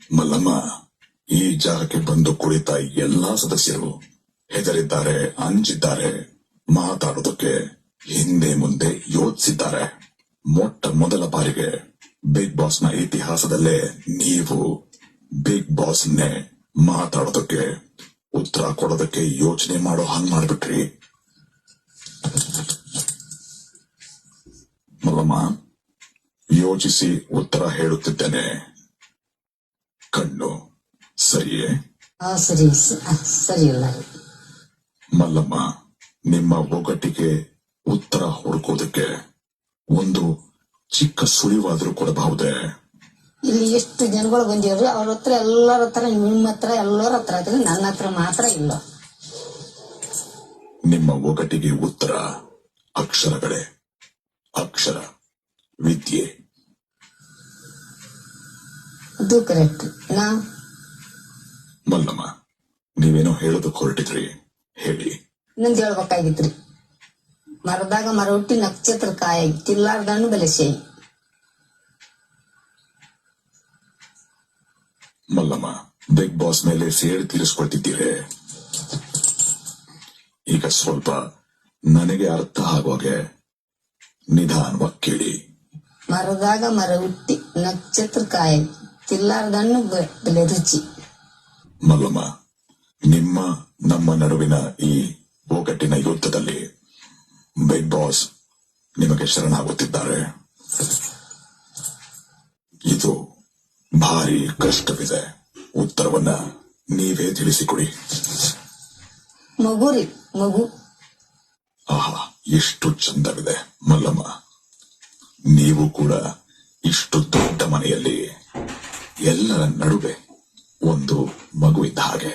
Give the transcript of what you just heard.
ಮಲ್ಲಮ್ಮ, ಈ ಜಾಗಕ್ಕೆ ಬಂದು ಕುಳಿತ ಎಲ್ಲಾ ಸದಸ್ಯರು ಹೆದರಿದ್ದಾರೆ, ಅಂಜಿದ್ದಾರೆ, ಮಾತಾಡೋದಕ್ಕೆ ಹಿಂದೆ ಮುಂದೆ ಯೋಚಿಸಿದ್ದಾರೆ. ಮೊಟ್ಟ ಮೊದಲ ಬಾರಿಗೆ ಬಿಗ್ ಬಾಸ್ ನ ಇತಿಹಾಸದಲ್ಲೇ ನೀವು ಬಿಗ್ ಬಾಸ್ನೇ ಮಾತಾಡೋದಕ್ಕೆ, ಉತ್ತರ ಕೊಡೋದಕ್ಕೆ ಯೋಚನೆ ಮಾಡೋ ಹಂಗ್ ಮಾಡ್ಬಿಟ್ರಿ. ಮಲ್ಲಮ್ಮ, ಯೋಚಿಸಿ ಉತ್ತರ ಹೇಳುತ್ತಿದ್ದೇನೆ. ಕಣ್ಣು ಸರಿಯೇ? ಸರಿ ಇಲ್ಲ. ಮಲ್ಲಮ್ಮ, ನಿಮ್ಮ ಒಗಟಿಗೆ ಉತ್ತರ ಹುಡುಕೋದಕ್ಕೆ ಒಂದು ಚಿಕ್ಕ ಸುಳಿವಾದ್ರೂ ಕೊಡಬಹುದೇ? ಇಲ್ಲಿ ಎಷ್ಟು ಜನಗಳು ಬಂದಿವ್ರಿ, ಅವ್ರ ಹತ್ರ ಎಲ್ಲರ ಹತ್ರ, ನಿಮ್ಮ ಹತ್ರ ಎಲ್ಲರ ಹತ್ರ ಐತ್ರಿ, ನನ್ನ ಹತ್ರ ಮಾತ್ರ ಇಲ್ಲ. ನಿಮ್ಮ ಒಗಟಿಗೆ ಉತ್ತರ ಅಕ್ಷರಗಳೇ. ಅಕ್ಷರ ವಿದ್ಯೆ. ಅದು ಕರೆಕ್ಟ್. ಮಲ್ಲಮ್ಮ, ನೀವೇನೋ ಹೇಳೋದಕ್ಕೆ ಹೊರಟಿದ್ರಿ, ಹೇಳಿ. ಇನ್ನೊಂದು ಹೇಳ್ಬೇಕಾಗಿತ್ರಿ. ಮರದಾಗ ಮರ ಹುಟ್ಟಿ ನಕ್ಷತ್ರ ಕಾಯ ತಿಲ್ಲಾರ್ದಣ್ಣು ಬೆಲೆಸೆ. ಮಲ್ಲಮ್ಮ, ಬಿಗ್ ಬಾಸ್ ಮೇಲೆ ಸೇರಿ ತೀರಿಸ್ಕೊಳ್ತಿದ್ದೀರಿ. ಈಗ ಸ್ವಲ್ಪ ನನಗೆ ಅರ್ಥ ಆಗುವಾಗೆ ನಿಧಾನವಾಗಿ ಕೇಳಿ. ಮರದಾಗ ಮರ ಹುಟ್ಟಿ ನಕ್ಷತ್ರ ಕಾಯ ತಿಲ್ಲಾರ್ದಣ್ಣು ಬೆಲೆ ರುಚಿ. ಮಲ್ಲಮ್ಮ, ನಿಮ್ಮ ನಮ್ಮ ನಡುವಿನ ಈ ಒಗ್ಗಟ್ಟಿನ ಯುದ್ಧದಲ್ಲಿ ಬಿಗ್ ಬಾಸ್ ನಿಮಗೆ ಶರಣಾಗುತ್ತಿದ್ದಾರೆ. ಇದು ಭಾರಿ ಕಷ್ಟವಿದೆ. ಉತ್ತರವನ್ನ ನೀವೇ ತಿಳಿಸಿಕೊಡಿ. ಮಗುರಿ ಮಗು. ಆಹಾ, ಎಷ್ಟು ಚಂದವಿದೆ ಮಲ್ಲಮ್ಮ. ನೀವು ಕೂಡ ಇಷ್ಟು ದೊಡ್ಡ ಮನೆಯಲ್ಲಿ ಎಲ್ಲರ ನಡುವೆ ಒಂದು ಮಗು ಇದ್ದ ಹಾಗೆ.